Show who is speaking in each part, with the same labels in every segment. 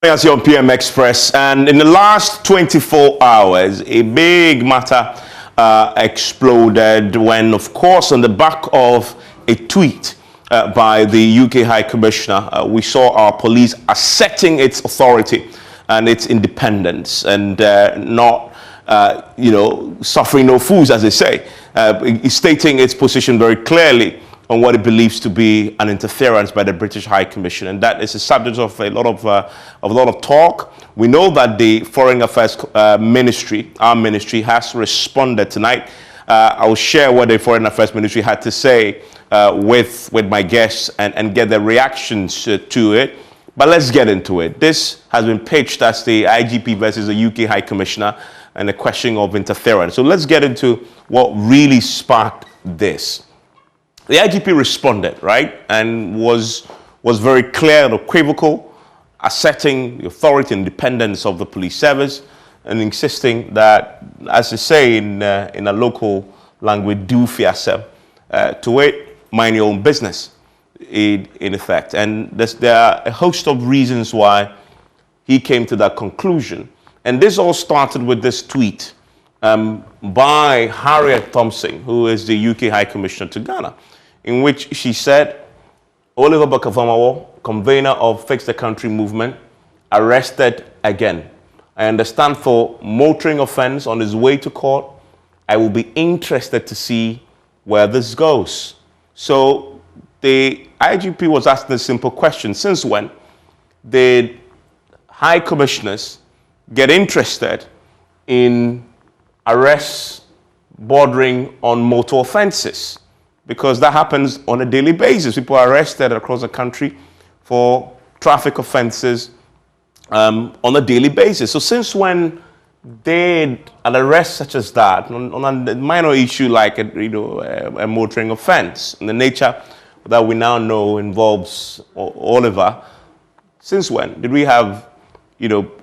Speaker 1: As you're on PM Express, and in the last 24 hours, a big matter exploded when, of course, on the back of a tweet by the UK High Commissioner, we saw our police asserting its authority and its independence and not, suffering no fools, as they say, stating its position very clearly on what it believes to be an interference by the British High Commission, and that is a subject of a lot of talk. We know that the Foreign Affairs Ministry, our ministry, has responded tonight. I will share what the Foreign Affairs Ministry had to say with my guests and get their reactions to it. But let's get into it. This has been pitched as the IGP versus the UK High Commissioner and the question of interference. So let's get into what really sparked this. The IGP responded, right, and was very clear and unequivocal, asserting the authority and independence of the police service and insisting that, as they say in a local language, do fiasem, to it, mind your own business, in effect. And there are a host of reasons why he came to that conclusion. And this all started with this tweet by Harriet Thompson, who is the UK High Commissioner to Ghana, in which she said, Oliver Bakavamawo, convener of Fix the Country movement, arrested again. I understand for motoring offense on his way to court. I will be interested to see where this goes. So the IGP was asking a simple question. Since when did high commissioners get interested in arrests bordering on motor offenses? Because that happens on a daily basis. People are arrested across the country for traffic offenses on a daily basis. So since when did an arrest such as that, on a minor issue like a motoring offense, in the nature that we now know involves Oliver, since when did we have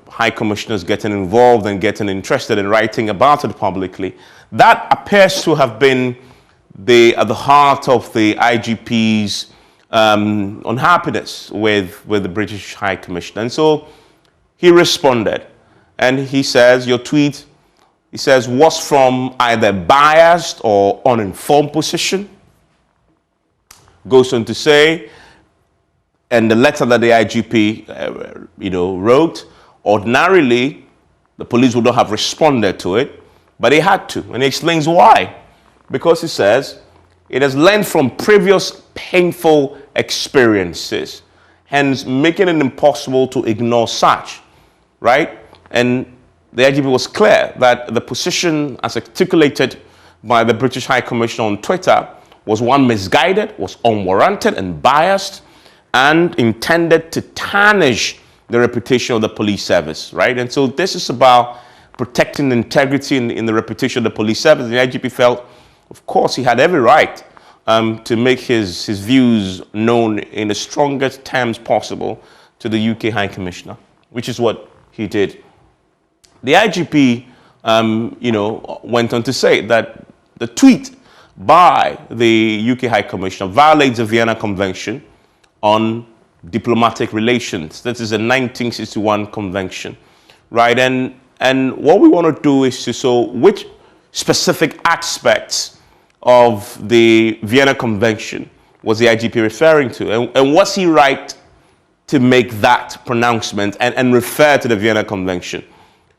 Speaker 1: high commissioners getting involved and getting interested in writing about it publicly? That appears to have been at the heart of the IGP's unhappiness with the British High Commissioner. And so he responded, and he says, your tweet, he says, was from either biased or uninformed position. Goes on to say, and the letter that the IGP wrote, ordinarily the police would not have responded to it, but they had to, and he explains why. Because he says, it has learned from previous painful experiences, hence making it impossible to ignore such, right? And the IGP was clear that the position as articulated by the British High Commissioner on Twitter was one misguided, was unwarranted and biased, and intended to tarnish the reputation of the police service, right? And so this is about protecting the integrity in the reputation of the police service. The IGP felt, of course, he had every right to make his views known in the strongest terms possible to the UK High Commissioner, which is what he did. The IGP, went on to say that the tweet by the UK High Commissioner violates the Vienna Convention on Diplomatic Relations. This is a 1961 convention, right? And what we want to do is to show which specific aspects of the Vienna Convention was the IGP referring to, and was he right to make that pronouncement and refer to the Vienna Convention?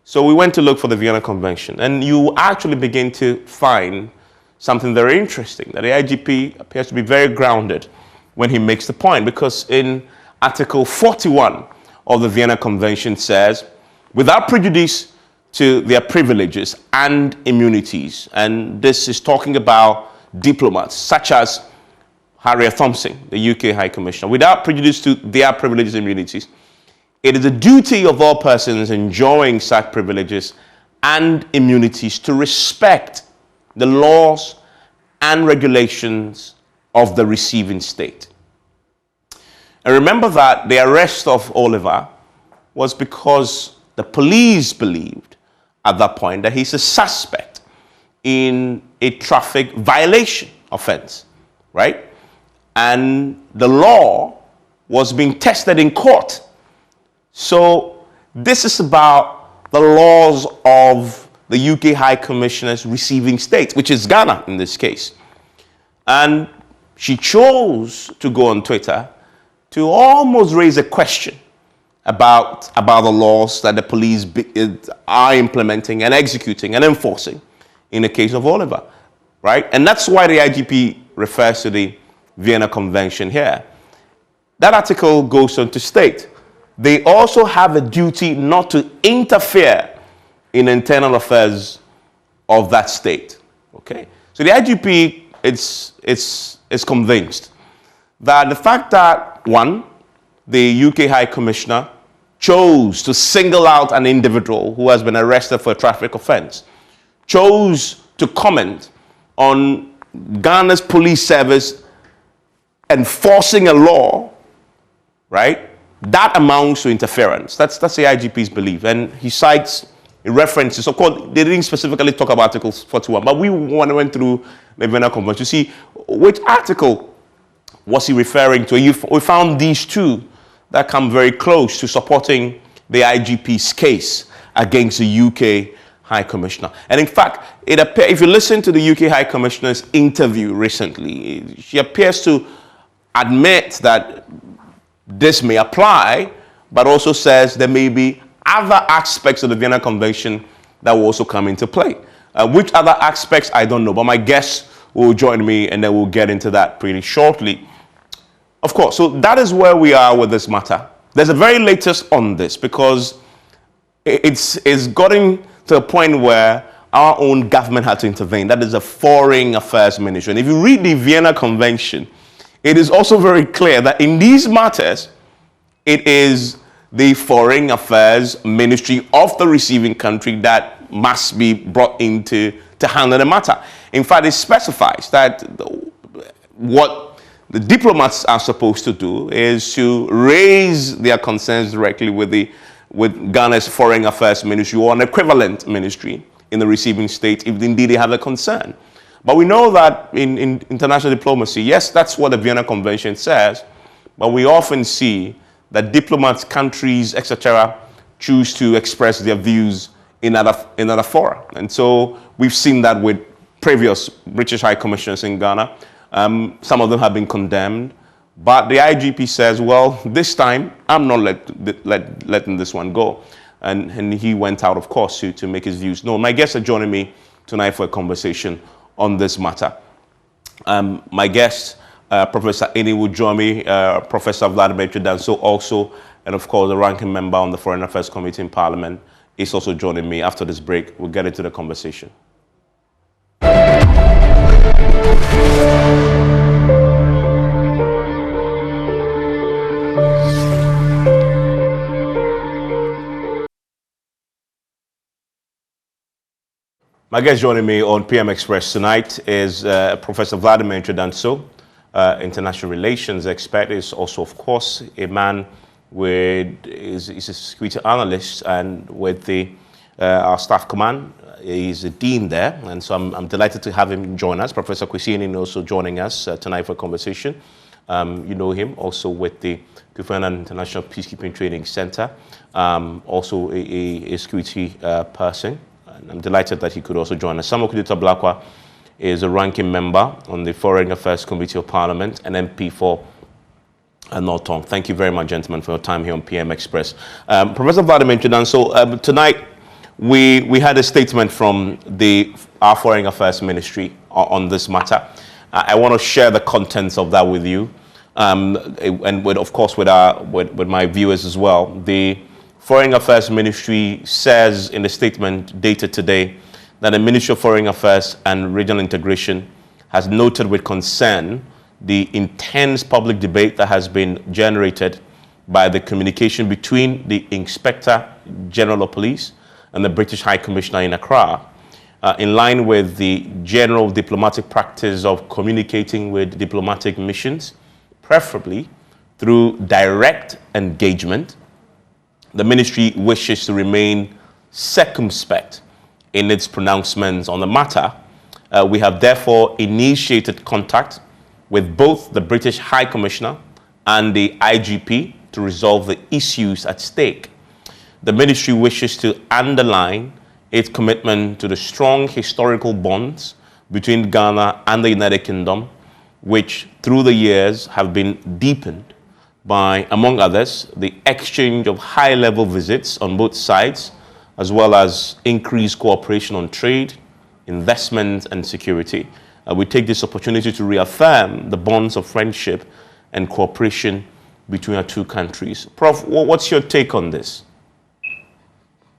Speaker 1: So we went to look for the Vienna Convention, and you actually begin to find something very interesting, that the IGP appears to be very grounded when he makes the point, because in Article 41 of the Vienna Convention says, without prejudice to their privileges and immunities, and this is talking about diplomats such as Harriet Thompson, the UK High Commissioner, without prejudice to their privileges and immunities, it is the duty of all persons enjoying such privileges and immunities to respect the laws and regulations of the receiving state. And remember that the arrest of Oliver was because the police believed at that point that he's a suspect in a traffic violation offense, right? And the law was being tested in court. So This is about the laws of the UK High Commissioner's receiving state, which is Ghana in this case. And she chose to go on Twitter to almost raise a question about the laws that the police are implementing and executing and enforcing in the case of Oliver, right? And that's why the IGP refers to the Vienna Convention here. That article goes on to state, they also have a duty not to interfere in internal affairs of that state, okay? So the IGP is convinced that the fact that, one, the UK High Commissioner chose to single out an individual who has been arrested for a traffic offense, chose to comment on Ghana's police service enforcing a law, right? That amounts to interference. That's the IGP's belief. And he cites references. Of course, they didn't specifically talk about Article 41, but we went through the Vienna Convention to see which article was he referring to. We found these two that come very close to supporting the IGP's case against the UK High Commissioner. And in fact, if you listen to the UK High Commissioner's interview recently, she appears to admit that this may apply, but also says there may be other aspects of the Vienna Convention that will also come into play. Which other aspects, I don't know, but my guests will join me and then we'll get into that pretty shortly. Of course, so that is where we are with this matter. There's a very latest on this because it's gotten to a point where our own government had to intervene. That is the Foreign Affairs Ministry. And if you read the Vienna Convention, it is also very clear that in these matters, it is the Foreign Affairs Ministry of the receiving country that must be brought into to handle the matter. In fact, it specifies that what the diplomats are supposed to do is to raise their concerns directly with Ghana's Foreign Affairs Ministry or an equivalent ministry in the receiving state if indeed they have a concern. But we know that in international diplomacy, yes, that's what the Vienna Convention says, but we often see that diplomats, countries, etc., choose to express their views in other fora. And so we've seen that with previous British High Commissioners in Ghana. Some of them have been condemned, but the IGP says, well, this time I'm not letting this one go. And he went out, of course, to make his views known. My guests are joining me tonight for a conversation on this matter. My guest, Professor Eni, will join me, Professor Vladimir Chidanso also, and of course the ranking member on the Foreign Affairs Committee in Parliament is also joining me. After this break, we'll get into the conversation. My guest joining me on PM Express tonight is Professor Vladimir Chidanso, international relations expert. Is also, of course, a man is a security analyst and with our staff command. He's a dean there, and so I'm delighted to have him join us. Professor Kwesi also joining us tonight for a conversation. You know him also with the Kofi International Peacekeeping Training Center, also a security person. I'm delighted that he could also join us. Samuel Kuduta Blakwa is a ranking member on the Foreign Affairs Committee of Parliament and MP for Norton. Thank you very much, gentlemen, for your time here on PM Express. Professor Vladimir Chidanso, tonight we had a statement from our Foreign Affairs Ministry on this matter. I want to share the contents of that with you, and of course with my viewers as well. The Foreign Affairs Ministry says in the statement dated today that the Ministry of Foreign Affairs and Regional Integration has noted with concern the intense public debate that has been generated by the communication between the Inspector General of Police and the British High Commissioner in Accra, in line with the general diplomatic practice of communicating with diplomatic missions, preferably through direct engagement. The ministry wishes to remain circumspect in its pronouncements on the matter. We have therefore initiated contact with both the British High Commissioner and the IGP to resolve the issues at stake. the ministry wishes to underline its commitment to the strong historical bonds between Ghana and the United Kingdom, which through the years have been deepened by, among others, the exchange of high-level visits on both sides, as well as increased cooperation on trade, investment, and security. We take this opportunity to reaffirm the bonds of friendship and cooperation between our two countries. Prof, what's your take on this?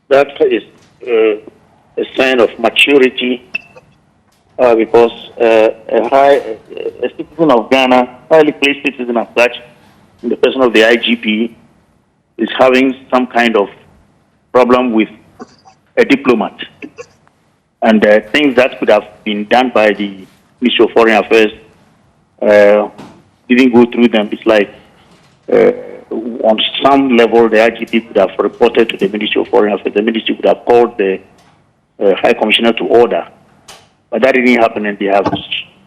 Speaker 2: That is a sign of maturity because a citizen of Ghana, highly placed citizen as such, in the person of the IGP, is having some kind of problem with a diplomat. And things that could have been done by the Ministry of Foreign Affairs didn't go through them. It's like on some level, the IGP could have reported to the Ministry of Foreign Affairs. The ministry could have called the High Commissioner to order. But that didn't happen, and they have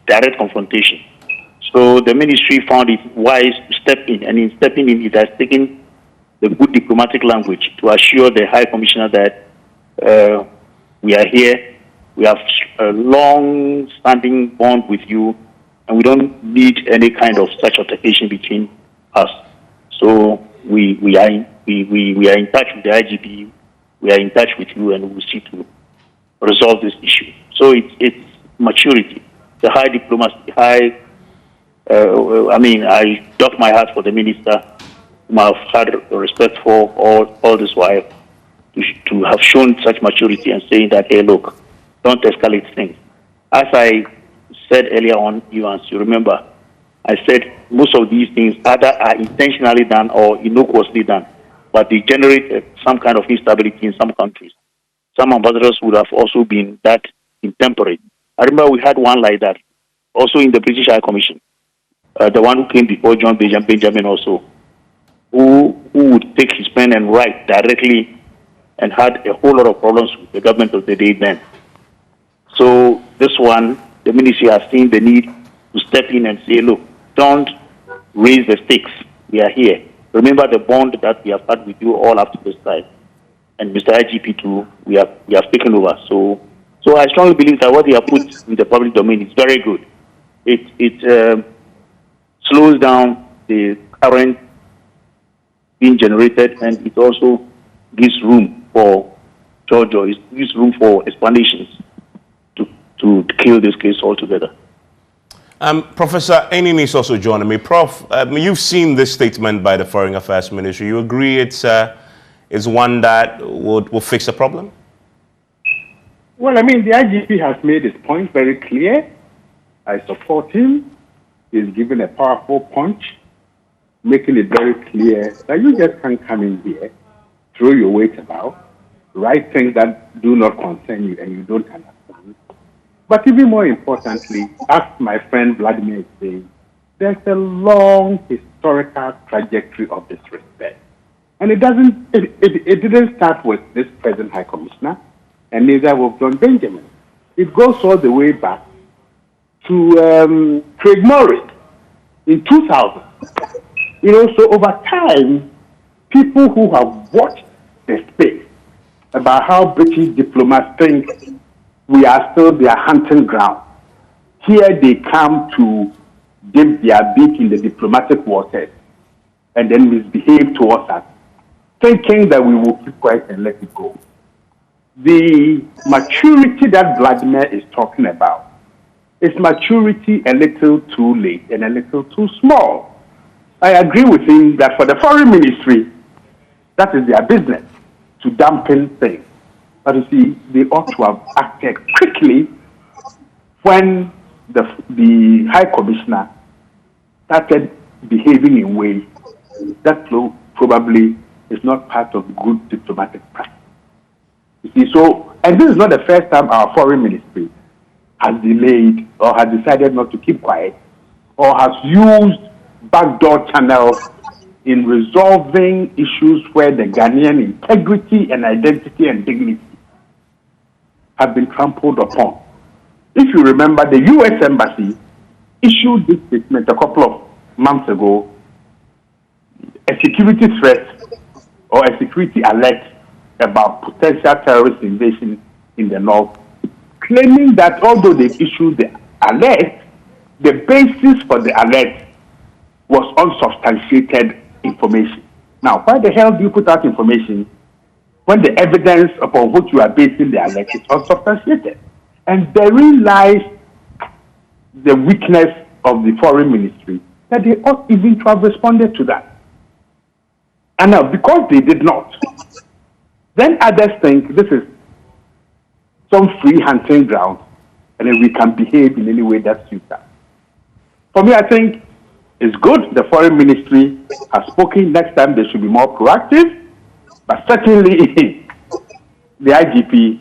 Speaker 2: direct confrontation. So the ministry found it wise to step in, and in stepping in, it has taken the good diplomatic language to assure the High Commissioner that we are here, we have a long-standing bond with you, and we don't need any kind of such altercation between us. So we are in touch with the IGP, we are in touch with you, and we will see to resolve this issue. So it's maturity, the high diplomacy, I doff my hat for the minister, whom I've had respect for all this while, to have shown such maturity and saying that, hey, look, don't escalate things. As I said earlier on, you remember, I said most of these things either are intentionally done or innocuously done, but they generate some kind of instability in some countries. Some ambassadors would have also been that intemperate. I remember we had one like that, also in the British High Commission, the one who came before John Benjamin also, who would take his pen and write directly and had a whole lot of problems with the government of the day then. So this one, the ministry has seen the need to step in and say, look, don't raise the stakes. We are here. Remember the bond that we have had with you all up to this time. And Mr. IGP too, we have taken over. So I strongly believe that what they have put in the public domain is very good. It slows down the current being generated, and it also gives room for it gives room for explanations to kill this case altogether.
Speaker 1: Professor Enin is also joining me. Prof, you've seen this statement by the Foreign Affairs Ministry. You agree it's one that will fix the problem?
Speaker 3: Well, the IGP has made his point very clear. I support him. He's given a powerful punch, making it very clear that you just can't come in here, throw your weight about, write things that do not concern you and you don't understand. But even more importantly, as my friend Vladimir is saying, there's a long historical trajectory of disrespect. And it didn't start with this present High Commissioner, and neither with John Benjamin. It goes all the way back to Craig Morris in 2000. So over time, people who have watched the space about how British diplomats think we are still their hunting ground, here they come to dip their beak in the diplomatic waters and then misbehave towards us, thinking that we will keep quiet and let it go. The maturity that Vladimir is talking about is maturity a little too late and a little too small. I agree with him that for the foreign ministry, that is their business, to dampen things. But you see, they ought to have acted quickly when the High Commissioner started behaving in ways that probably is not part of good diplomatic practice. You see, and this is not the first time our foreign ministry has delayed or has decided not to keep quiet or has used backdoor channels in resolving issues where the Ghanaian integrity and identity and dignity have been trampled upon. If you remember, the U.S. Embassy issued this statement a couple of months ago, a security threat or a security alert about potential terrorist invasion in the north, claiming that although they issued the alert, the basis for the alert was unsubstantiated information. Now, why the hell do you put out information when the evidence upon which you are basing the alert is unsubstantiated? And therein lies the weakness of the foreign ministry, that they ought even to have responded to that. And now, because they did not, then others think this is some free hunting ground, and then we can behave in any way that suits us. For me, I think it's good the foreign ministry has spoken. Next time they should be more proactive, but certainly the IGP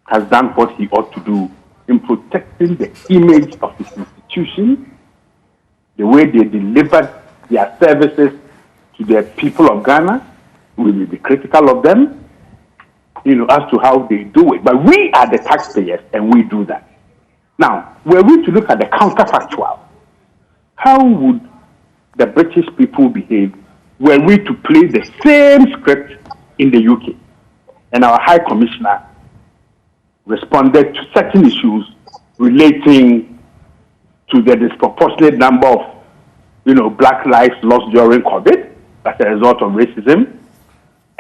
Speaker 3: has done what he ought to do in protecting the image of his institution, the way they delivered their services to the people of Ghana. We will be critical of them, as to how they do it. But we are the taxpayers, and we do that. Now, were we to look at the counterfactual, how would the British people behave were we to play the same script in the UK? And our High Commissioner responded to certain issues relating to the disproportionate number of, Black lives lost during COVID as a result of racism,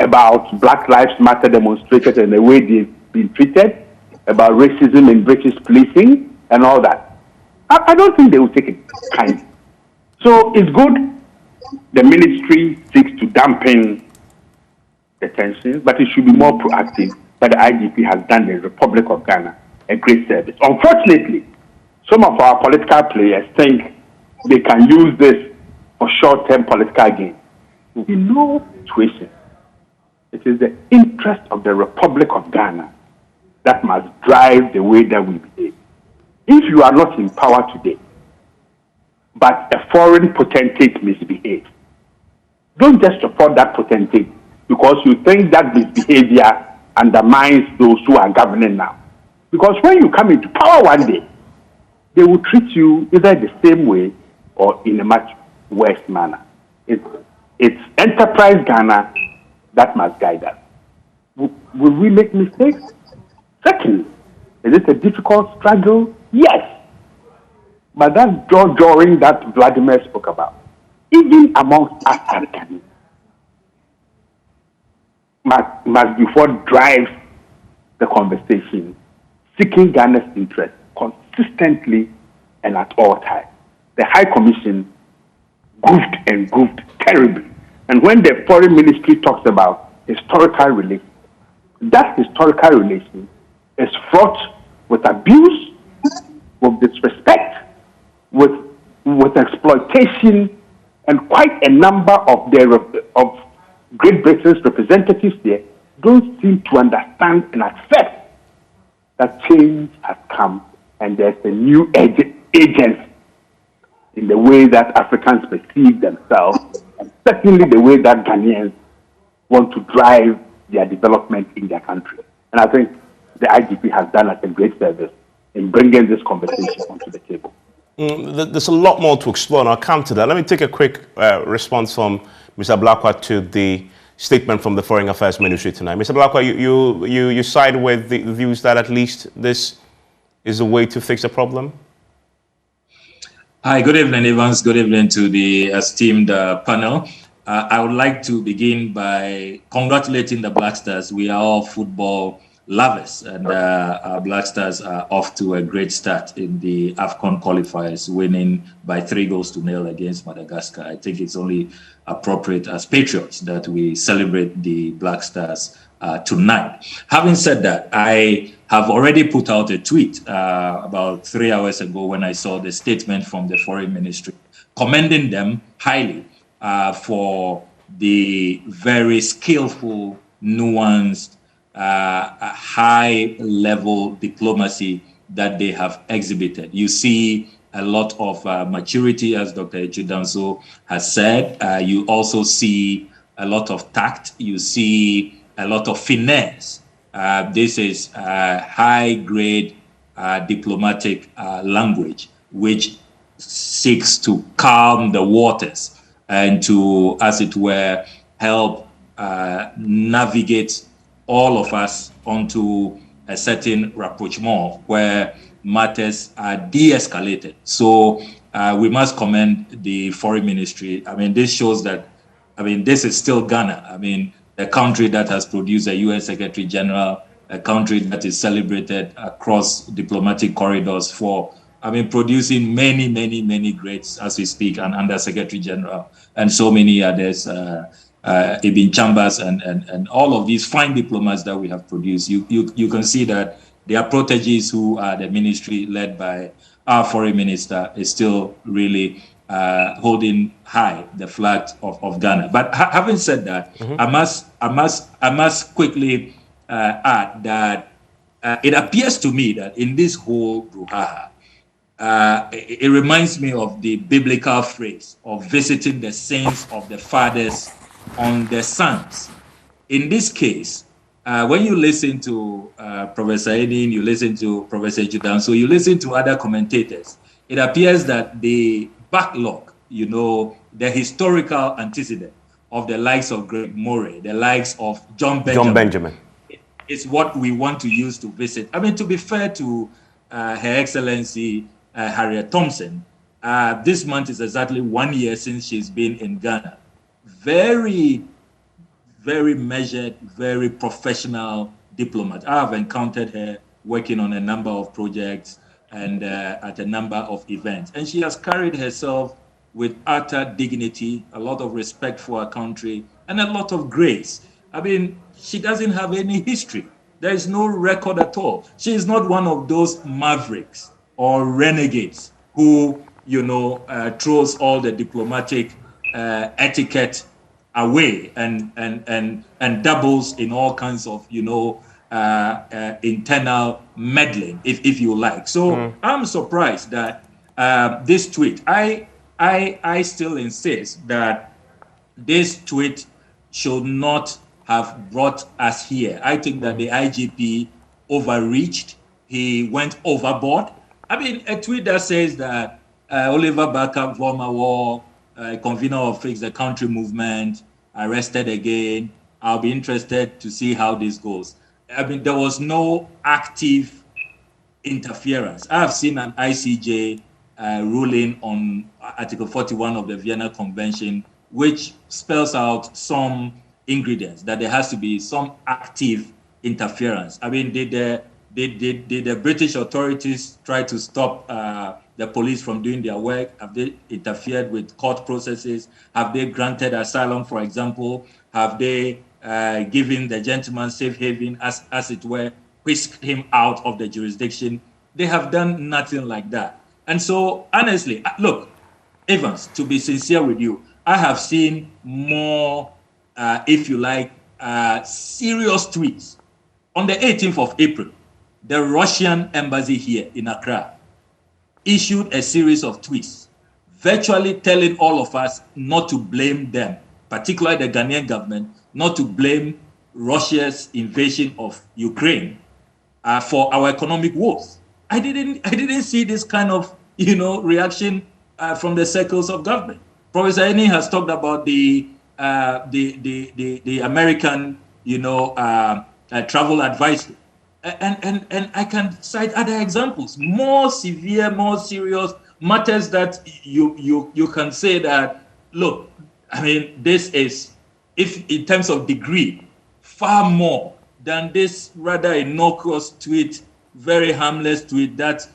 Speaker 3: about Black Lives Matter demonstrators and the way they've been treated, about racism in British policing and all that. I don't think they will take it kindly. So it's good the ministry seeks to dampen the tensions, but it should be more proactive. But the IGP has done the Republic of Ghana a great service. Unfortunately, some of our political players think they can use this for short-term political gain. In no situation, it is the interest of the Republic of Ghana that must drive the way that we behave. If you are not in power today, but a foreign potentate misbehaves, don't just support that potentate because you think that misbehavior undermines those who are governing now. Because when you come into power one day, they will treat you either the same way or in a much worse manner. It's enterprise Ghana that must guide us. Will we make mistakes? Certainly. Is it a difficult struggle? Yes. But that's jaw-jawing that Vladimir spoke about. Even amongst us Africans, must be what drives the conversation, seeking Ghana's interest consistently and at all times. The High Commission goofed terribly. And when the foreign ministry talks about historical relations, that historical relation is fraught with abuse, with disrespect, with exploitation, and quite a number of Great Britain's representatives there don't seem to understand and accept that change has come and there's a new agency in the way that Africans perceive themselves, and certainly the way that Ghanaians want to drive their development in their country. And I think the IGP has done us a great service in bringing this conversation onto the table.
Speaker 1: There's a lot more to explore, and I'll come to that. Let me take a quick response from Mr. Blakwa to the statement from the Foreign Affairs Ministry tonight. Mr. Blakwa, you side with the views that at least this is a way to fix the problem?
Speaker 4: Hi, good evening, Evans. Good evening to the esteemed panel. I would like to begin by congratulating the Black Stars. We are all football lovers, and our Black Stars are off to a great start in the AFCON qualifiers, winning by 3-0 against Madagascar. I think it's only appropriate as patriots that we celebrate the Black Stars tonight. Having said that, I have already put out a tweet about 3 hours ago when I saw the statement from the Foreign Ministry, commending them highly for the very skillful, nuanced, high-level diplomacy that they have exhibited. You see a lot of maturity, as Dr. Ejidanso has said. You also see a lot of tact. You see a lot of finesse. This is high-grade diplomatic language, which seeks to calm the waters and to, as it were, help navigate all of us onto a certain rapprochement where matters are de-escalated. So we must commend the foreign ministry. I mean, this shows that, I mean, this is still Ghana. I mean, a country that has produced a UN Secretary General, a country that is celebrated across diplomatic corridors for, I mean, producing many, many, many greats as we speak, and Under Secretary General, and so many others, Ibn Chambers, and all of these fine diplomats that we have produced. You can see that their proteges, who are the ministry led by our foreign minister, is still really holding high the flag of Ghana. But having said that, I must quickly add that it appears to me that in this whole brouhaha, it reminds me of the biblical phrase of visiting the sins of the fathers on the sons. In this case, when you listen to Professor Edin, you listen to Professor Judan, so you listen to other commentators, it appears that the backlog, you know, the historical antecedent of the likes of Greg Murray, the likes of John Benjamin, is what we want to use to visit. I mean, to be fair to Her Excellency Harriet Thompson, this month is exactly 1 year since she's been in Ghana. Very, very measured, very professional diplomat. I have encountered her working on a number of projects and at a number of events. And she has carried herself with utter dignity, a lot of respect for her country, and a lot of grace. I mean, she doesn't have any history. There is no record at all. She is not one of those mavericks or renegades who, you know, throws all the diplomatic etiquette away and dabbles in all kinds of, you know, internal meddling, if you like. So I'm surprised that this tweet, I still insist that this tweet should not have brought us here. I think that the IGP overreached. He went overboard. I mean, a tweet that says that Oliver Barker-Vormawor, convener of Fix the Country movement, arrested again. I'll be interested to see how this goes. I mean, there was no active interference. I have seen an ICJ ruling on Article 41 of the Vienna Convention, which spells out some ingredients, that there has to be some active interference. I mean, did the British authorities try to stop the police from doing their work? Have they interfered with court processes? Have they granted asylum, for example? Have they given the gentleman safe haven, as it were, whisked him out of the jurisdiction? They have done nothing like that. And so, honestly, look, Evans, to be sincere with you, I have seen more, if you like, serious tweets. On the 18th of April, the Russian embassy here in Accra issued a series of tweets, virtually telling all of us not to blame them, particularly the Ghanaian government, not to blame Russia's invasion of Ukraine for our economic woes. I didn't see this kind of, you know, reaction from the circles of government. Professor Eni has talked about the American, you know, travel advisory. And I can cite other examples, more severe, more serious matters that you can say that, look, I mean, this is, if in terms of degree, far more than this rather innocuous tweet, very harmless tweet that,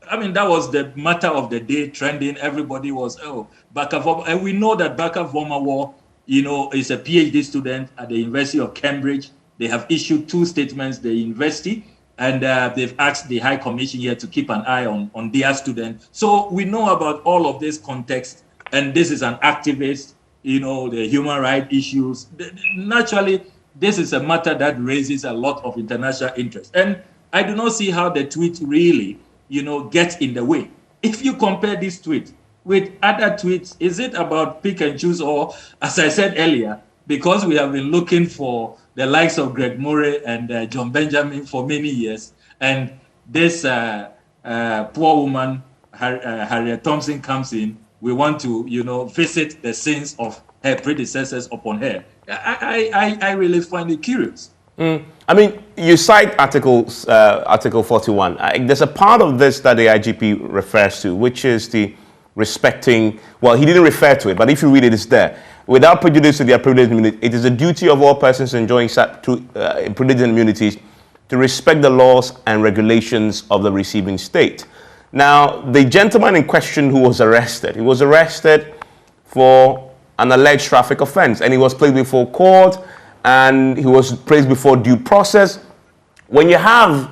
Speaker 4: I mean, that was the matter of the day, trending. Everybody was, and we know that Barker-Vormawor, you know, is a PhD student at the University of Cambridge. They have issued 2 statements, the university, and they've asked the High Commission here to keep an eye on their student. So we know about all of this context, and this is an activist, you know, the human rights issues. Naturally, this is a matter that raises a lot of international interest. And I do not see how the tweet really, you know, gets in the way. If you compare this tweet with other tweets, is it about pick and choose, or, as I said earlier, because we have been looking for the likes of Greg Murray and John Benjamin for many years, and this poor woman, Harriet Thompson, comes in, we want to, you know, visit the sins of her predecessors upon her. I really find it curious.
Speaker 1: I mean, you cite Article 41. There's a part of this that the IGP refers to, which is the respecting, well, he didn't refer to it, but if you read it, it's there. Without prejudice to their privileged immunity, it is the duty of all persons enjoying privileged immunities to respect the laws and regulations of the receiving state. Now, the gentleman in question who was arrested, he was arrested for an alleged traffic offense, and he was placed before court, and he was placed before due process. When you have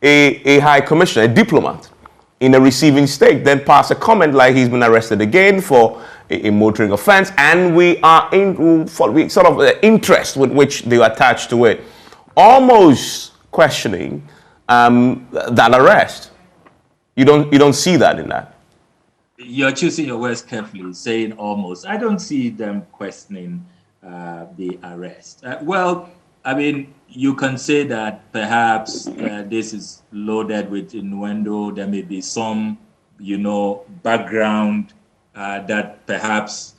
Speaker 1: a high commissioner, a diplomat, in a receiving state, then pass a comment like he's been arrested again for a motoring offense, and we are in sort of the interest with which they attach to it, almost questioning that arrest. You don't see that in that.
Speaker 4: You're choosing your words carefully, saying almost. I don't see them questioning the arrest. Well, I mean, you can say that perhaps this is loaded with innuendo. There may be some, background that perhaps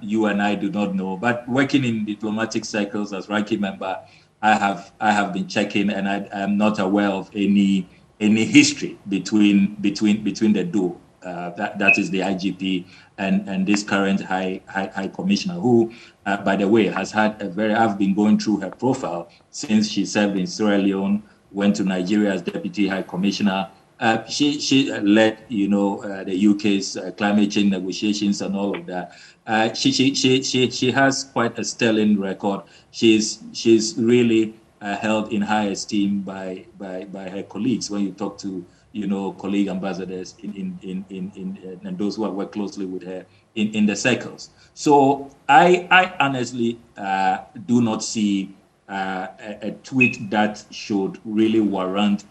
Speaker 4: you and I do not know. But working in diplomatic circles as ranking member, I have been checking, and I am not aware of any history between the duo. That is the IGP and this current high commissioner, who, by the way, has had I've been going through her profile since she served in Sierra Leone, went to Nigeria as deputy high commissioner. She led, the UK's climate change negotiations and all of that. She has quite a sterling record. She's really held in high esteem by her colleagues. When you talk to colleague ambassadors and those who have worked closely with her in the circles. So I honestly do not see a tweet that should really warrant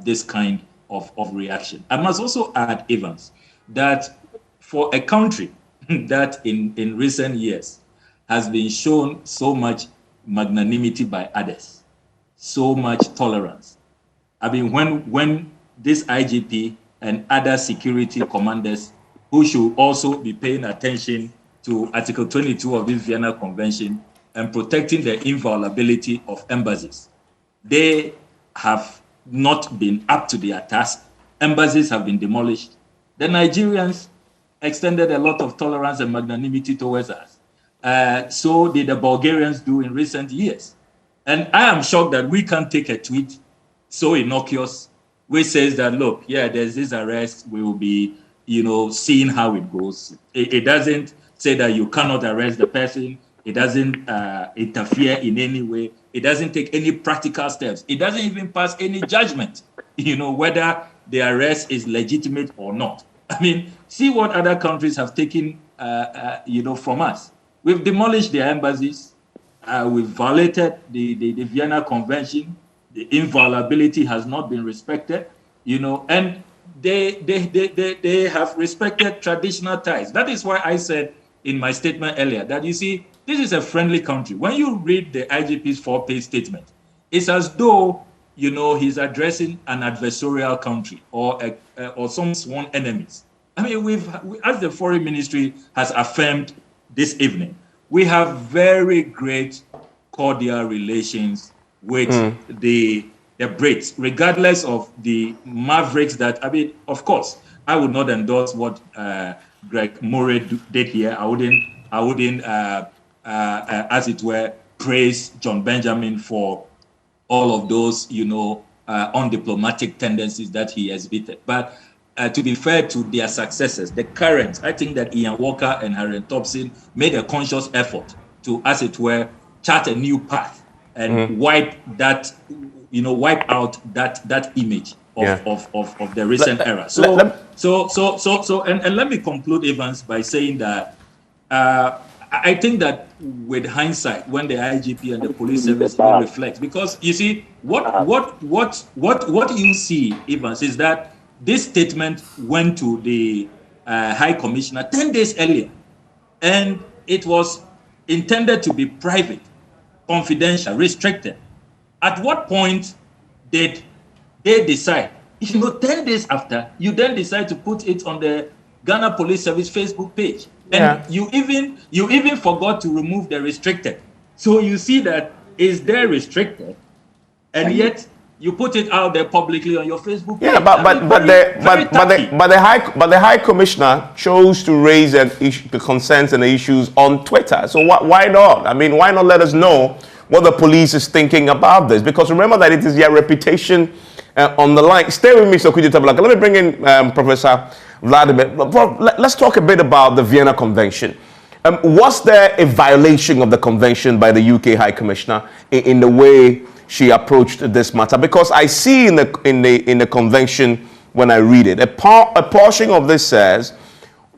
Speaker 4: this kind of reaction. I must also add, Evans, that for a country that in recent years has been shown so much magnanimity by others, so much tolerance. I mean, when this IGP and other security commanders who should also be paying attention to Article 22 of this Vienna Convention and protecting the inviolability of embassies, they have not been up to their task. Embassies have been demolished. The Nigerians extended a lot of tolerance and magnanimity towards us. So did the Bulgarians do in recent years. And I am shocked that we can't take a tweet so innocuous which says that, look, yeah, there's this arrest, we will be, seeing how it goes. It doesn't say that you cannot arrest the person. It doesn't interfere in any way. It doesn't take any practical steps. It doesn't even pass any judgment, whether the arrest is legitimate or not. I mean, see what other countries have taken, from us. We've demolished their embassies. We've violated the Vienna Convention. The inviolability has not been respected, and they have respected traditional ties. That is why I said in my statement earlier that, you see, this is a friendly country. When you read the IGP's 4-page statement, it's as though, he's addressing an adversarial country or some sworn enemies. I mean, as the Foreign Ministry has affirmed this evening, we have very great cordial relations with the Brits, regardless of the mavericks that, of course, I would not endorse what Greg Murray did here. I wouldn't, as it were, praise John Benjamin for all of those, undiplomatic tendencies that he exhibited. But to be fair to their successors, the current, I think that Ian Walker and Harriet Thompson made a conscious effort to, as it were, chart a new path and wipe out that image of the recent era. And let me conclude, Evans, by saying that I think that with hindsight, when the IGP and the police service will reflect, because you see what you see, Evans, is that this statement went to the High Commissioner 10 days earlier, and it was intended to be private, confidential, restricted. At what point did they decide? 10 days after, you then decide to put it on the Ghana Police Service Facebook page, and you even forgot to remove the restricted. So you see that it's there restricted, and yet you put it out there publicly on your Facebook page.
Speaker 1: Yeah, but the High Commissioner chose to raise the concerns and the issues on Twitter. So why not? I mean, why not let us know what the police is thinking about this? Because remember that it is their reputation on the line. Stay with me, Sokuji Tabalaka. Let me bring in Professor Vladimir. Let's talk a bit about the Vienna Convention. Was there a violation of the convention by the UK High Commissioner in the way she approached this matter? Because I see in the convention, when I read it, a portion of this says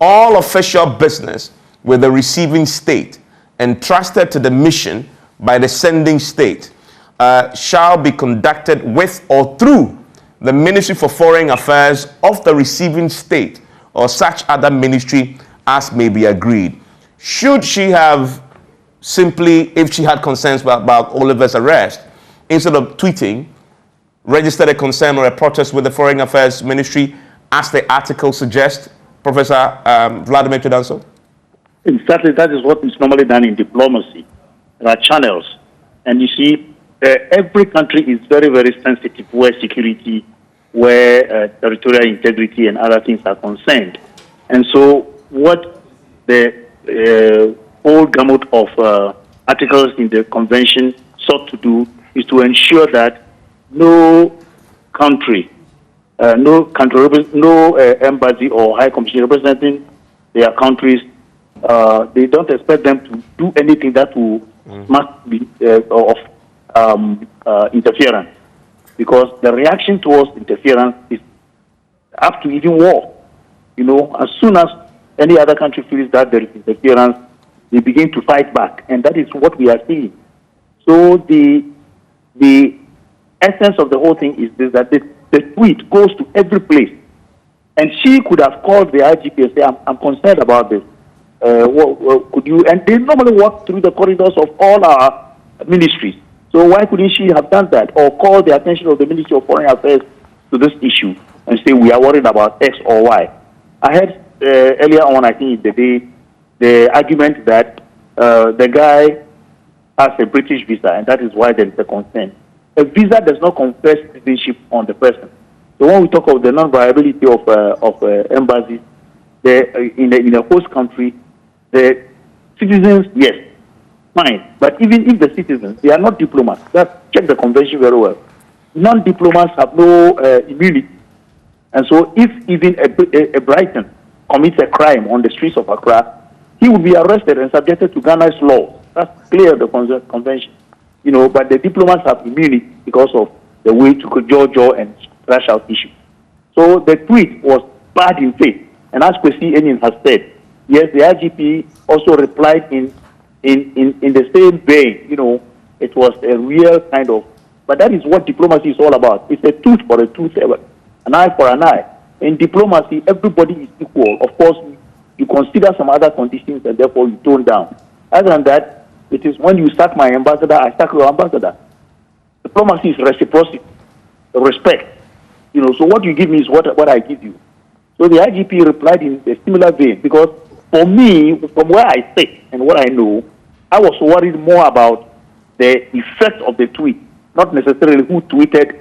Speaker 1: all official business with the receiving state entrusted to the mission by the sending state shall be conducted with or through the Ministry for Foreign Affairs of the receiving state or such other ministry as may be agreed. Should she have simply, if she had concerns about Oliver's arrest, instead of tweeting, registered a concern or a protest with the Foreign Affairs Ministry, as the article suggests, Professor Vladimir Chidanso?
Speaker 2: Exactly, that is what is normally done in diplomacy. There are channels. And you see, every country is very, very sensitive where security, where territorial integrity and other things are concerned. And so what the whole gamut of articles in the convention sought to do is to ensure that no country, no embassy or high commission representing their countries, they don't expect them to do anything that must be of interference, because the reaction towards interference is up to even war. You know, as soon as any other country feels that there is interference, they begin to fight back, and that is what we are seeing. So the essence of the whole thing is this, that the tweet goes to every place, and she could have called the IGP and say, I'm concerned about this. Could you? And they normally walk through the corridors of all our ministries. So why couldn't she have done that, or call the attention of the Ministry of Foreign Affairs to this issue and say we are worried about X or Y? I heard earlier on, I think the day, the argument that the guy has a British visa, and that is why there is a concern. A visa does not confer citizenship on the person. So when we talk of the non-viability of embassies, in a host country, the citizens, yes, fine. But even if the citizens, they are not diplomats. Check the convention very well. Non-diplomats have no immunity. And so if even a Briton commits a crime on the streets of Accra, he will be arrested and subjected to Ghana's law. That's clear, the convention. You know, but the diplomats have immunity because of the way to jaw and thrash out issues. So the tweet was bad in faith. And as Kwesi Enin has said, yes, the IGP also replied in the same vein. You know, it was a real kind of, but that is what diplomacy is all about. It's a tooth for a tooth, an eye for an eye. In diplomacy, everybody is equal. Of course, you consider some other conditions and therefore you tone down. Other than that, it is when you sack my ambassador, I sack your ambassador. Diplomacy is reciprocity, respect. You know, so what you give me is what I give you. So the IGP replied in a similar vein, because for me, from where I sit and what I know, I was worried more about the effect of the tweet, not necessarily who tweeted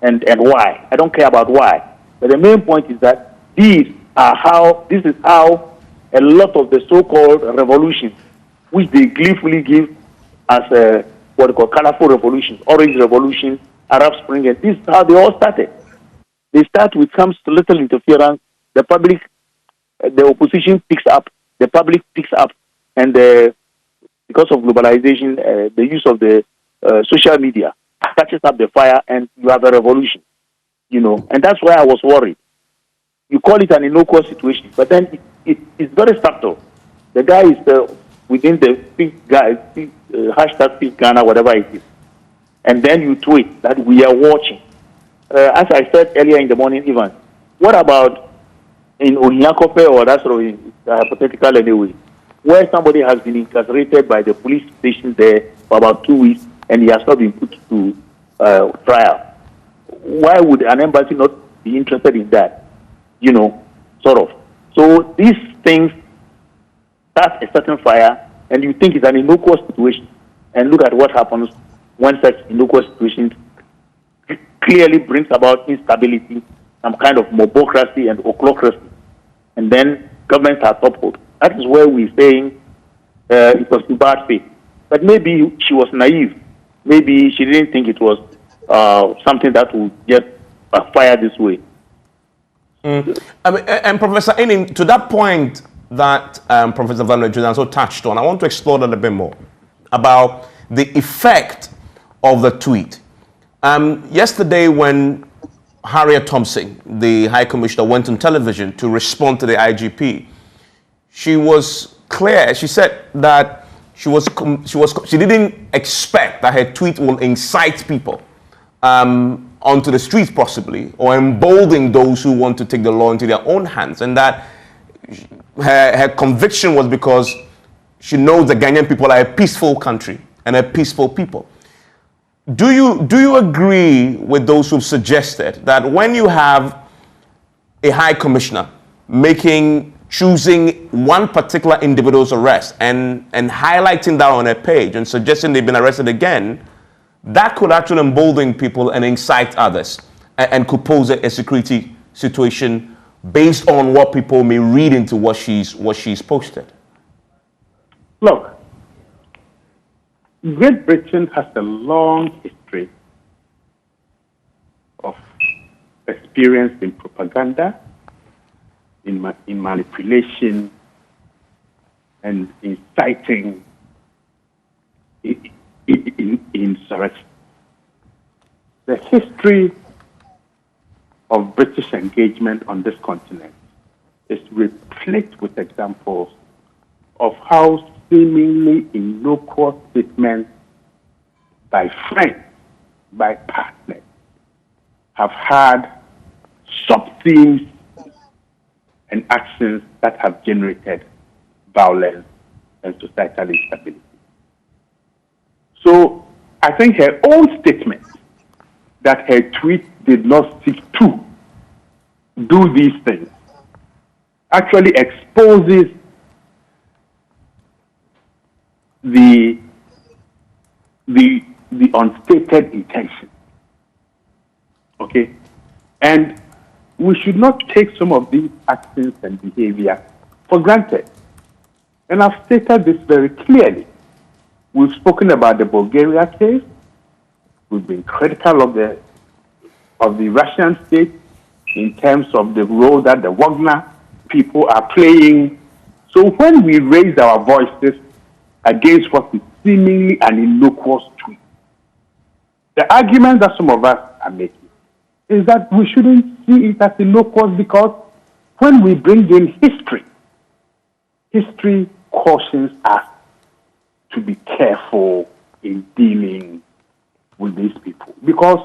Speaker 2: and why. I don't care about why. But the main point is that this is how a lot of the so-called revolutions, which they gleefully give as what they call colorful revolutions, Orange Revolution, Arab Spring, and this is how they all started. They start with some little interference. The public, the opposition picks up, the public picks up, and because of globalization, the use of the social media catches up the fire, and you have a revolution. You know, and that's why I was worried. You call it an innocuous situation, but then it's very subtle. The guy is within the hashtag Peace Ghana, whatever it is, and then you tweet that we are watching. As I said earlier in the morning, even, what about in Onyakope, or that's hypothetical anyway, where somebody has been incarcerated by the police station there for about 2 weeks and he has not been put to trial? Why would an embassy not be interested in that? You know, sort of. So these things start a certain fire, and you think it's an innocuous situation. and look at what happens when such innocuous situations clearly brings about instability, some kind of mobocracy and ochlocracy, and then governments are toppled. That is where we're saying it was too bad faith. But maybe she was naive. Maybe she didn't think it was something that would just backfire this way.
Speaker 1: I mean, and Professor Enin, to that point that Professor Van also touched on, I want to explore that a bit more about the effect of the tweet. Yesterday, when Harriet Thompson, the High Commissioner, went on television to respond to the IGP, she was clear. She said that she didn't expect that her tweet will incite people onto the streets, possibly, or embolden those who want to take the law into their own hands, and that her conviction was because she knows the Ghanaian people are a peaceful country and a peaceful people. Do you agree with those who've suggested that when you have a high commissioner choosing one particular individual's arrest and highlighting that on a page and suggesting they've been arrested again, that could actually embolden people and incite others and could pose a security situation based on what people may read into what she's posted?
Speaker 3: Look, Great Britain has a long history of experience in propaganda, in manipulation, and inciting insurrection. The history of British engagement on this continent is replete with examples of how seemingly innocuous statements by friends, by partners, have had sub-themes and actions that have generated violence and societal instability. So I think her own statement that her tweet did not seek to do these things actually exposes the unstated intention. Okay? And we should not take some of these actions and behavior for granted. And I've stated this very clearly. We've spoken about the Bulgaria case. We've been critical of the Russian state in terms of the role that the Wagner people are playing. So when we raise our voices against what is seemingly an innocuous tweet, the argument that some of us are making is that we shouldn't see it as innocuous because when we bring in history cautions us to be careful in dealing with these people. Because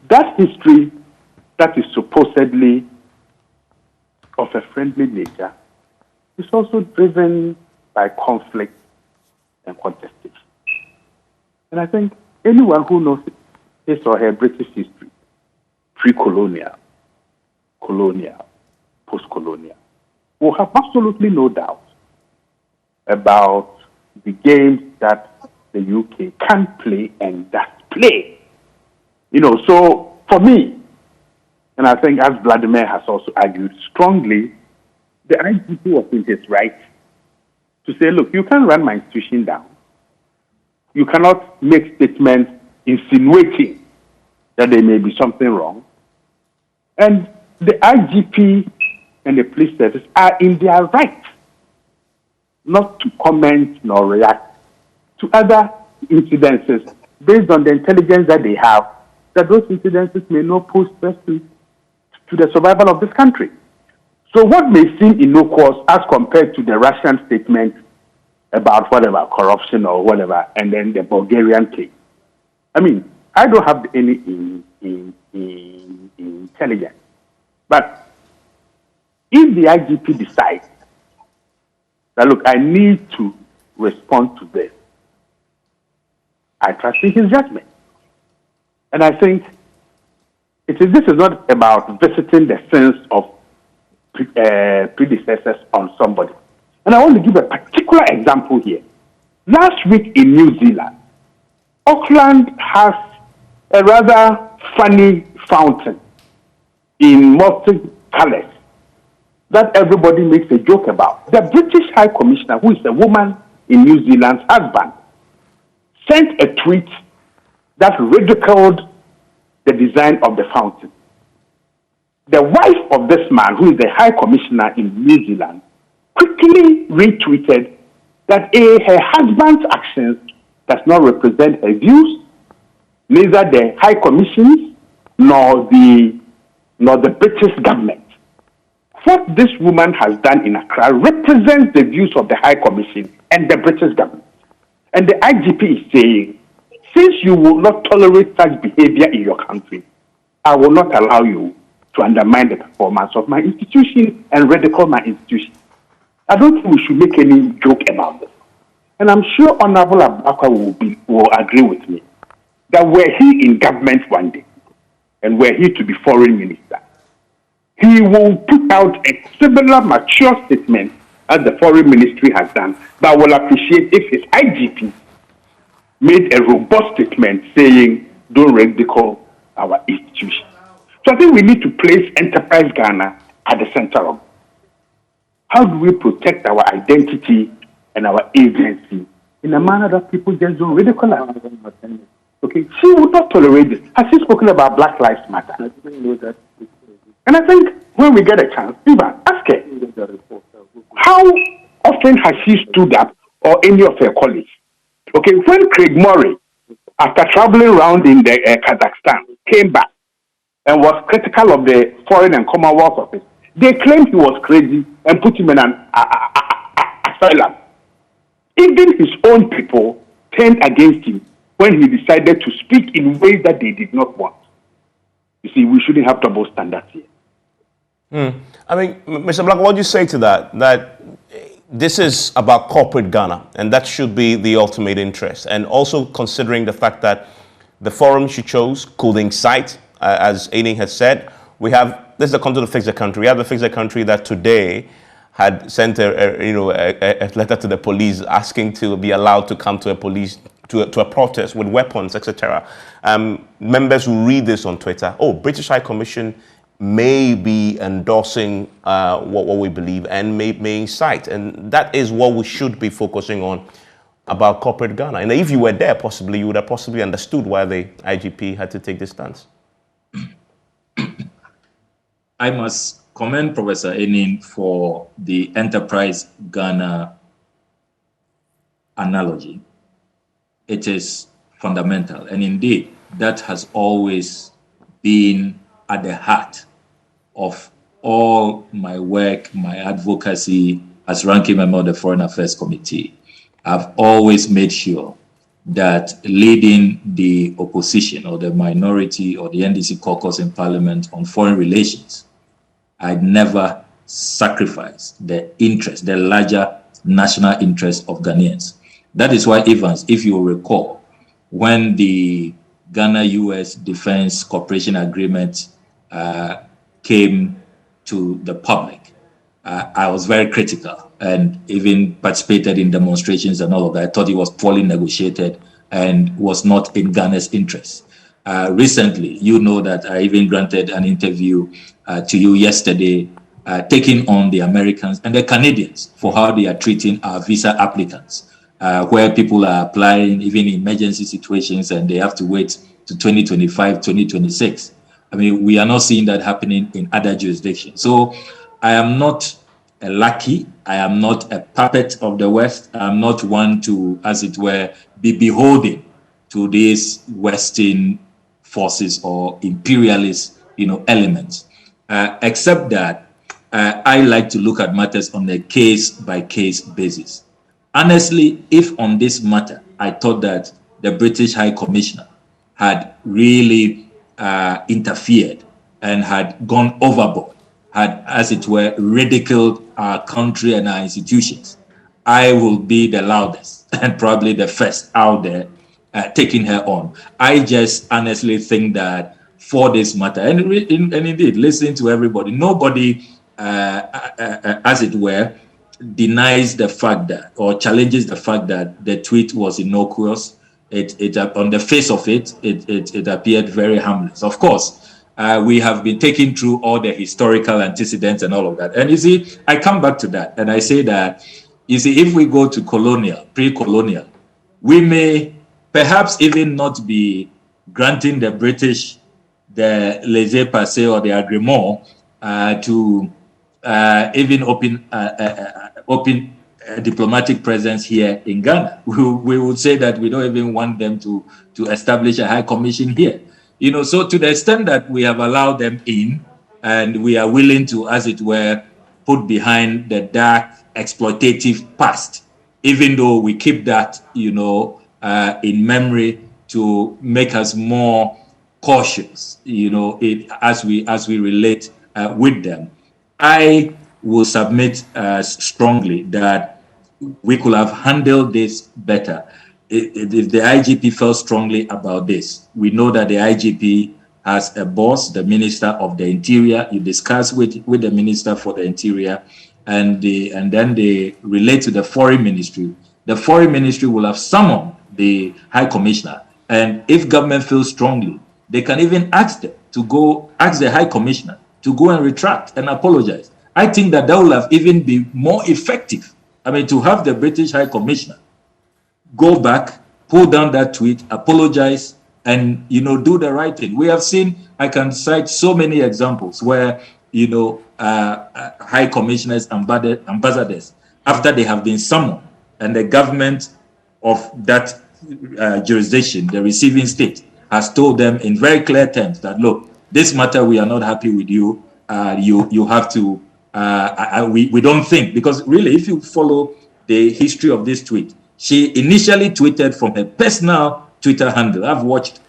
Speaker 3: that history that is supposedly of a friendly nature is also driven by conflict and contestation. And I think anyone who knows his or her British history, pre-colonial, colonial, post-colonial, will have absolutely no doubt about the games that the UK can play and does play. So for me, and I think as Vladimir has also argued strongly, the IGP was in his right to say, look, you can run my institution down. You cannot make statements insinuating that there may be something wrong. And the IGP and the police service are in their right not to comment nor react to other incidences based on the intelligence that they have, that those incidences may not pose threats to the survival of this country. So what may seem innocuous as compared to the Russian statement about whatever, corruption or whatever, and then the Bulgarian case. I mean, I don't have any intelligence. But if the IGP decides that, look, I need to respond to this, I trust in his judgment. And I think this is not about visiting the sins of predecessors on somebody. And I want to give a particular example here. Last week in New Zealand, Auckland has a rather funny fountain in multi colors that everybody makes a joke about. The British High Commissioner, who is a woman in New Zealand's husband, sent a tweet that ridiculed the design of the fountain. The wife of this man, who is the High Commissioner in New Zealand, quickly retweeted that her husband's actions does not represent her views, neither the High Commission's nor the British government. What this woman has done in Accra represents the views of the High Commission and the British government. And the IGP is saying, since you will not tolerate such behavior in your country, I will not allow you to undermine the performance of my institution and ridicule my institution. I don't think we should make any joke about this. And I'm sure Honorable Abakwa will agree with me that were he in government one day and were he to be foreign minister, he will put out a similar mature statement as the foreign ministry has done, but will appreciate if his IGP made a robust statement saying, don't ridicule our institution. So I think we need to place Enterprise Ghana at the center of it. How do we protect our identity and our agency in a manner that people just don't ridicule us? Okay, she would not tolerate this. Has she spoken about Black Lives Matter? I didn't know that. And I think when we get a chance, Eva, ask her, how often has she stood up, or any of her colleagues? Okay, when Craig Murray, after traveling around in the Kazakhstan, came back and was critical of the Foreign and Commonwealth Office, they claimed he was crazy and put him in an asylum. Even his own people turned against him when he decided to speak in ways that they did not want. You see, we shouldn't have double standards here.
Speaker 1: I mean, Mr. Black, what do you say to that? That this is about corporate Ghana, and that should be the ultimate interest. And also considering the fact that the forum she chose could incite, as Aining has said, this is the content to fix the country. We have the fix the country that today had sent a letter to the police asking to be allowed to come to a protest with weapons, etc. Members who read this on Twitter, British High Commission may be endorsing what we believe and may incite. And that is what we should be focusing on about corporate Ghana. And if you were there, possibly, you would have possibly understood why the IGP had to take this stance.
Speaker 4: I must commend Professor Aining for the Enterprise Ghana analogy. It is fundamental. And indeed, that has always been at the heart of all my work, my advocacy as ranking member of the Foreign Affairs Committee. I've always made sure that leading the opposition or the minority or the NDC caucus in Parliament on foreign relations, I'd never sacrifice the interest, the larger national interest of Ghanaians. That is why, Evans, if you recall, when the Ghana-US Defense Cooperation Agreement came to the public, I was very critical and even participated in demonstrations and all of that. I thought it was poorly negotiated and was not in Ghana's interest. Recently, you know that I even granted an interview to you yesterday, taking on the Americans and the Canadians for how they are treating our visa applicants, where people are applying even in emergency situations and they have to wait to 2025, 2026. I mean, we are not seeing that happening in other jurisdictions. So I am not a lackey. I am not a puppet of the West. I am not one to, as it were, be beholden to these Western forces or imperialist, elements. Except that I like to look at matters on a case-by-case basis. Honestly, if on this matter, I thought that the British High Commissioner had really interfered and had gone overboard, had, as it were, ridiculed our country and our institutions, I will be the loudest and probably the first out there taking her on. I just honestly think that for this matter, and indeed, listening to everybody, nobody, as it were, denies the fact that, or challenges the fact that the tweet was innocuous. on the face of it appeared very harmless. Of course, we have been taking through all the historical antecedents and all of that. And you see, I come back to that and I say that, you see, if we go to pre-colonial, we may perhaps even not be granting the British the laissez-passer or the agreement to even open a diplomatic presence here in Ghana. We would say that we don't even want them to establish a high commission here. You know, so to the extent that we have allowed them in and we are willing to, as it were, put behind the dark exploitative past, even though we keep that, you know, in memory to make us more cautious, you know, as we relate with them. I will submit strongly that we could have handled this better if the IGP felt strongly about this. We know that the IGP has a boss, the Minister of the Interior. You discuss with the Minister for the Interior, and then they relate to the Foreign Ministry. The Foreign Ministry will have summoned the High Commissioner, and if government feels strongly, they can even ask them to go ask the High Commissioner to go and retract and apologize. I think that will have even be more effective. I mean, to have the British High Commissioner go back, pull down that tweet, apologize, and, you know, do the right thing. We have seen, I can cite so many examples where, you know, high commissioners, ambassadors, after they have been summoned, and the government of that jurisdiction, the receiving state, has told them in very clear terms that, look, this matter, we are not happy with you. You have to, we don't think, because really, if you follow the history of this tweet, she initially tweeted from her personal Twitter handle. I've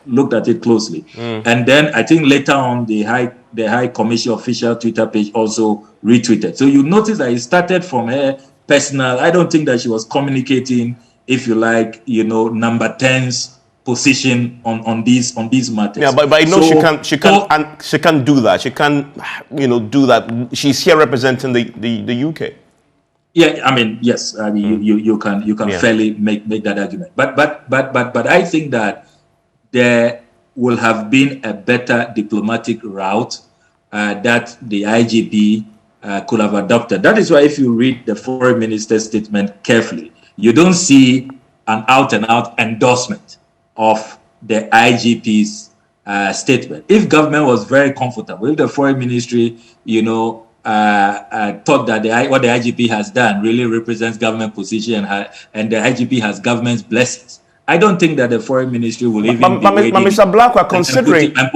Speaker 4: looked at it closely. And then I think later on, the High Commission official Twitter page also retweeted. So you notice that it started from her personal. I don't think that she was communicating, if you like, you know, number 10's position on these matters.
Speaker 1: Yeah, but I know she can do that. She can, you know, do that. She's here representing the UK.
Speaker 4: Yeah, I mean, yes, I mean, you can fairly make that argument. But I think that there will have been a better diplomatic route that the IGP could have adopted. That is why if you read the Foreign Minister's statement carefully, you don't see an out-and-out endorsement of the IGP's statement. If government was very comfortable, if the Foreign Ministry, you know, thought that what the IGP has done really represents government position and the IGP has government's blessings, I don't think that the Foreign Ministry will even be waiting.
Speaker 1: But Mr. Black, we're considering
Speaker 4: and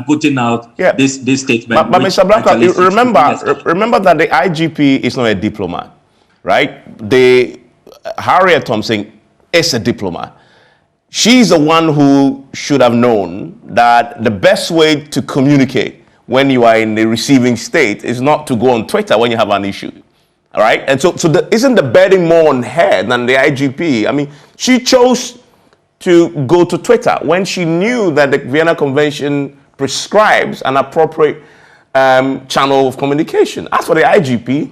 Speaker 4: putting out this statement.
Speaker 1: But Mr. Black, remember that the IGP is not a diplomat, right? Harriet Thompson is a diplomat. She's the one who should have known that the best way to communicate when you are in the receiving state is not to go on Twitter when you have an issue. All right? And so isn't the burden more on her than the IGP? I mean, she chose to go to Twitter when she knew that the Vienna Convention prescribes an appropriate channel of communication. As for the IGP,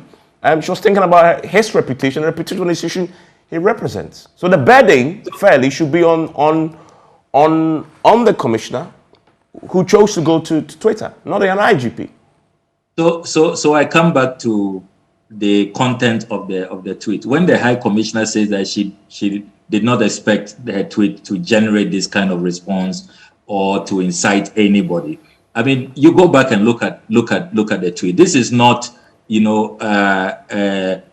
Speaker 1: she was thinking about his reputation, the reputation of the institution he represents. So the burden, fairly, should be on the commissioner who chose to go to Twitter, not an IGP.
Speaker 4: So I come back to the content of the tweet. When the High Commissioner says that she did not expect her tweet to generate this kind of response or to incite anybody, I mean, you go back and look at the tweet. This is not, you know, a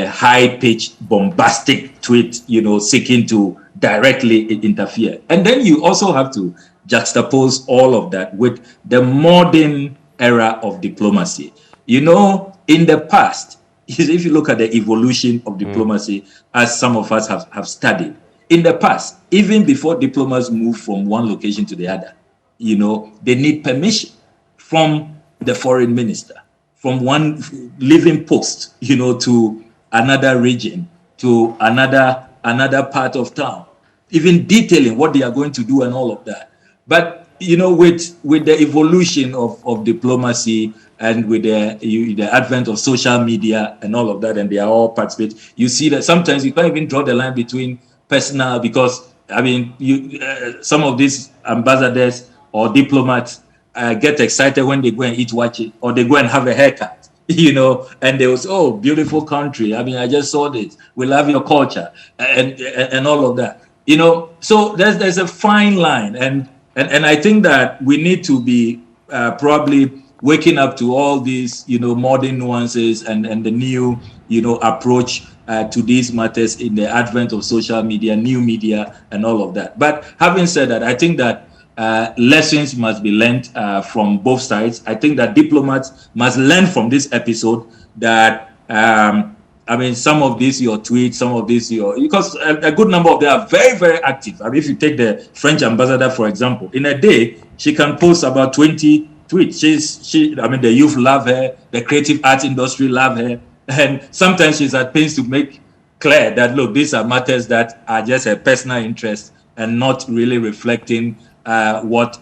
Speaker 4: high-pitched, bombastic tweet, you know, seeking to directly interfere. And then you also have to juxtapose all of that with the modern era of diplomacy. You know, in the past, if you look at the evolution of diplomacy, as some of us have studied, in the past, even before diplomats move from one location to the other, you know, they need permission from the foreign minister, from one living post, you know, to another region, to another part of town, even detailing what they are going to do and all of that. But, you know, with the evolution of diplomacy and with the advent of social media and all of that, and they are all participate, you see that sometimes you can't even draw the line between personal, because I mean, some of these ambassadors or diplomats get excited when they go and eat wachi or they go and have a haircut, and they will say, "Oh, beautiful country. I mean, I just saw this. We love your culture," and all of that. So there's a fine line, and I think that we need to be probably waking up to all these, modern nuances and the new, approach to these matters in the advent of social media, new media, and all of that. But having said that, I think that lessons must be learned from both sides. I think that diplomats must learn from this episode that, some of these your tweets, some of these because a good number of them are very, very active. I mean, if you take the French ambassador, for example, in a day, she can post about 20 tweets. The youth love her, the creative arts industry love her. And sometimes she's at pains to make clear that, look, these are matters that are just a personal interest and not really reflecting what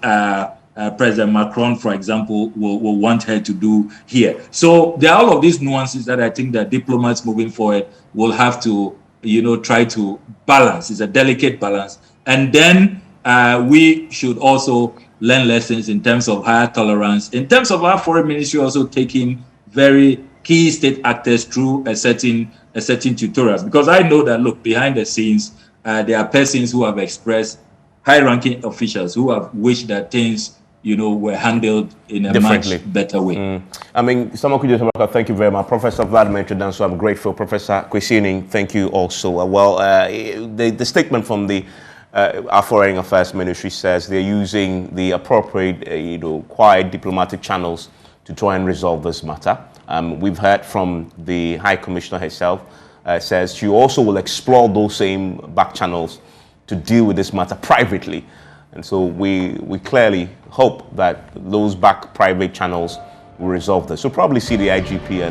Speaker 4: President Macron, for example, will want her to do here. So there are all of these nuances that I think that diplomats moving forward will have to, try to balance. It's a delicate balance. And then we should also learn lessons in terms of higher tolerance, in terms of our foreign ministry also taking very key state actors through a certain tutorials. Because I know that, look, behind the scenes, there are persons who have expressed, high-ranking officials who have wished that things, were handled in a much better way.
Speaker 1: Someone could just thank you very much. Professor Vladimir Chidanso, I'm grateful. Professor Kwesining, thank you also. The statement from the our Foreign Affairs Ministry says they're using the appropriate, quiet diplomatic channels to try and resolve this matter. We've heard from the High Commissioner herself, says she also will explore those same back channels to deal with this matter privately. And so we clearly hope that those back private channels will resolve this. So probably see the IGP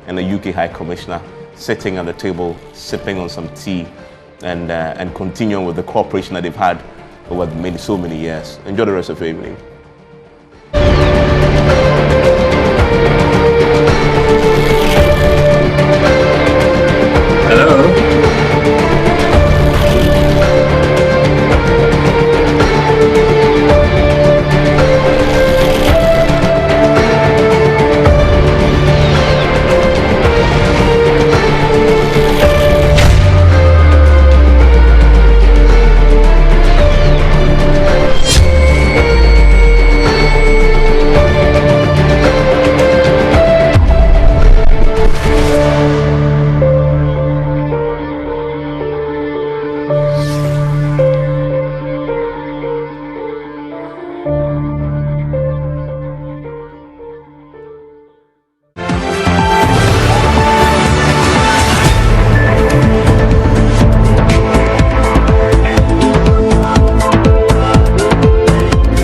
Speaker 1: and the UK High Commissioner sitting at the table, sipping on some tea, and continuing with the cooperation that they've had over so many years. Enjoy the rest of your evening.